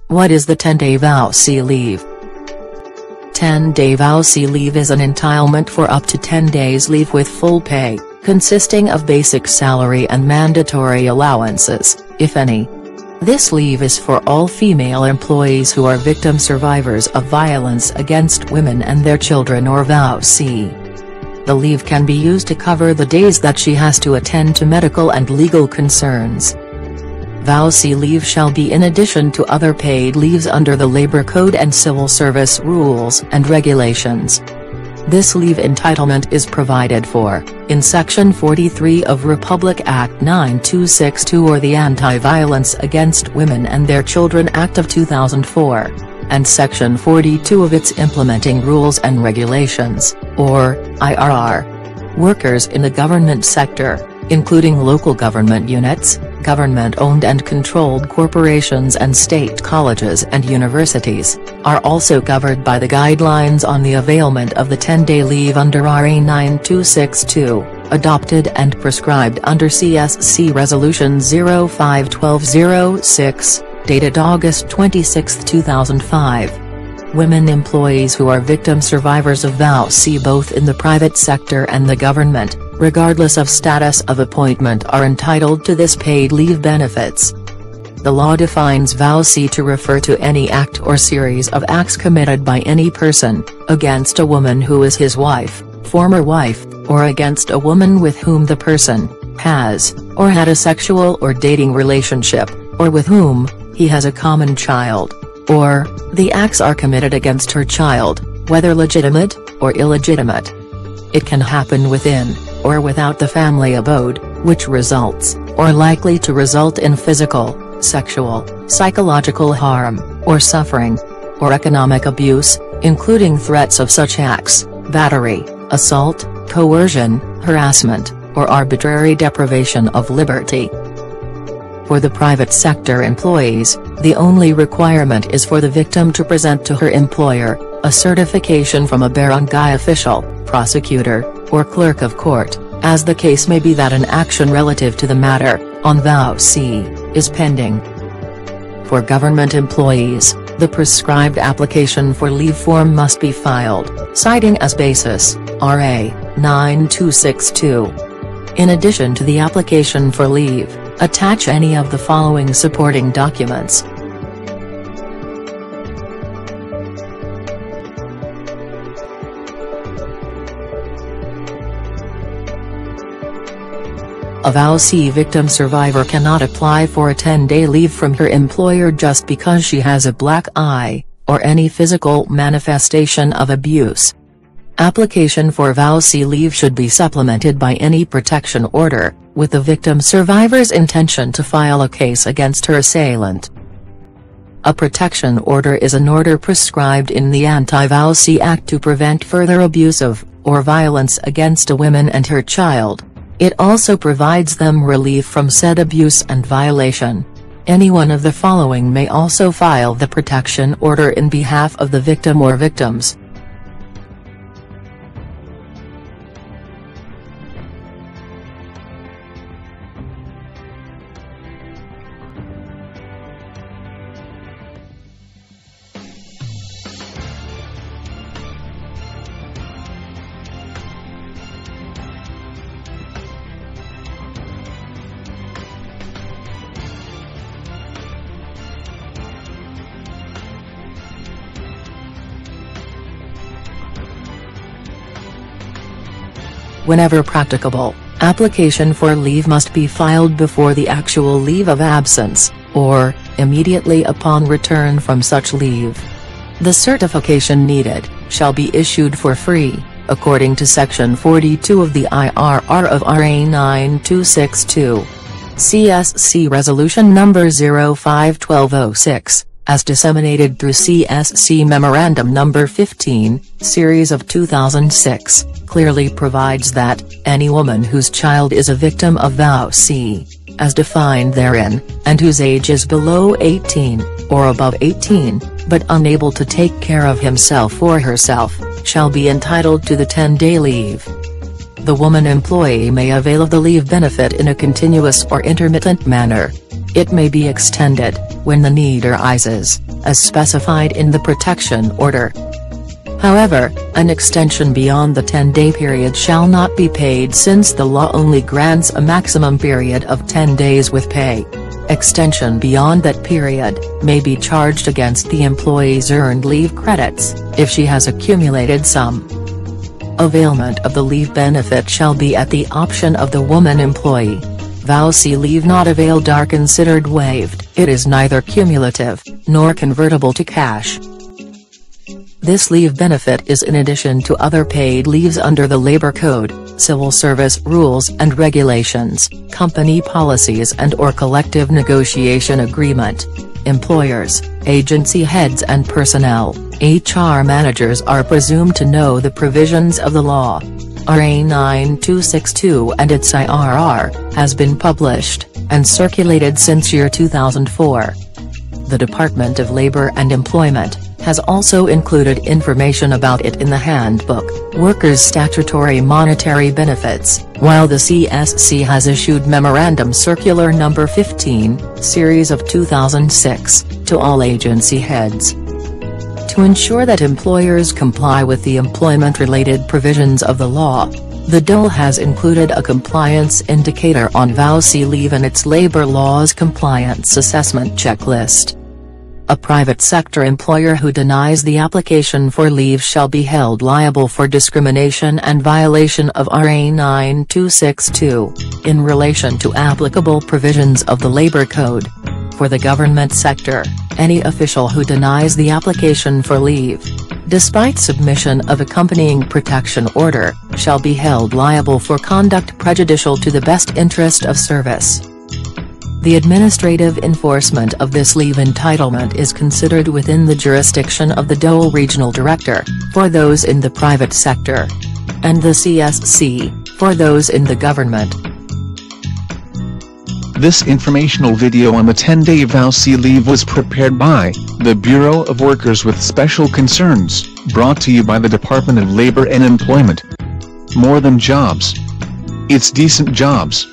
What is the 10-day VAWC leave? 10-day VAWC leave is an entitlement for up to 10 days leave with full pay, consisting of basic salary and mandatory allowances, if any. This leave is for all female employees who are victim survivors of violence against women and their children or VAWC. The leave can be used to cover the days that she has to attend to medical and legal concerns. VAWC leave shall be in addition to other paid leaves under the Labor Code and Civil Service rules and regulations. This leave entitlement is provided for, in Section 43 of Republic Act 9262 or the Anti-Violence Against Women and Their Children Act of 2004, and Section 42 of its Implementing Rules and Regulations, or IRR. Workers in the government sector, including local government units, government-owned and controlled corporations and state colleges and universities, are also covered by the guidelines on the availment of the 10-day leave under RA 9262, adopted and prescribed under CSC Resolution 05-1206, dated August 26, 2005. Women employees who are victim survivors of VAWC both in the private sector and the government, regardless of status of appointment, are entitled to this paid leave benefits. The law defines VAWC to refer to any act or series of acts committed by any person, against a woman who is his wife, former wife, or against a woman with whom the person has, or had a sexual or dating relationship, or with whom he has a common child, or the acts are committed against her child, whether legitimate or illegitimate. It can happen within, or without the family abode, which results, or likely to result in physical, sexual, psychological harm, or suffering, or economic abuse, including threats of such acts, battery, assault, coercion, harassment, or arbitrary deprivation of liberty. For the private sector employees, the only requirement is for the victim to present to her employer a certification from a barangay official, prosecutor, or clerk of court, as the case may be that an action relative to the matter, on VAWC, is pending. For government employees, the prescribed application for leave form must be filed, citing as basis, RA 9262. In addition to the application for leave, attach any of the following supporting documents. A VAWC victim survivor cannot apply for a 10-day leave from her employer just because she has a black eye, or any physical manifestation of abuse. Application for VAWC leave should be supplemented by any protection order, with the victim survivor's intention to file a case against her assailant. A protection order is an order prescribed in the Anti-VAWC Act to prevent further abuse of, or violence against a woman and her child. It also provides them relief from said abuse and violation. Any one of the following may also file the protection order in behalf of the victim or victims. Whenever practicable, application for leave must be filed before the actual leave of absence, or immediately upon return from such leave. The certification needed shall be issued for free, according to Section 42 of the IRR of RA 9262. CSC Resolution No. 05-1206, as disseminated through CSC Memorandum No. 15, Series of 2006, clearly provides that, any woman whose child is a victim of VAWC, as defined therein, and whose age is below 18, or above 18, but unable to take care of himself or herself, shall be entitled to the 10-day leave. The woman employee may avail of the leave benefit in a continuous or intermittent manner. It may be extended, when the need arises, as specified in the protection order. However, an extension beyond the 10-day period shall not be paid since the law only grants a maximum period of 10 days with pay. Extension beyond that period may be charged against the employee's earned leave credits, if she has accumulated some. Availment of the leave benefit shall be at the option of the woman employee. VAWC leave not availed are considered waived. It is neither cumulative, nor convertible to cash. This leave benefit is in addition to other paid leaves under the Labor Code, Civil Service rules and regulations, company policies and/or collective negotiation agreement. Employers, agency heads and personnel, HR managers are presumed to know the provisions of the law. RA 9262 and its IRR has been published and circulated since year 2004. The Department of Labor and Employment has also included information about it in the Handbook, Workers' Statutory Monetary Benefits, while the CSC has issued Memorandum Circular No. 15, Series of 2006, to all agency heads. To ensure that employers comply with the employment-related provisions of the law, the DOLE has included a compliance indicator on VAWC leave in its labor laws compliance assessment checklist. A private sector employer who denies the application for leave shall be held liable for discrimination and violation of RA 9262, in relation to applicable provisions of the Labor Code. For the government sector, any official who denies the application for leave, despite submission of accompanying protection order, shall be held liable for conduct prejudicial to the best interest of service. The administrative enforcement of this leave entitlement is considered within the jurisdiction of the DOLE Regional Director, for those in the private sector, and the CSC, for those in the government. This informational video on the 10-day VAWC leave was prepared by the Bureau of Workers with Special Concerns, brought to you by the Department of Labor and Employment. More than jobs. It's decent jobs.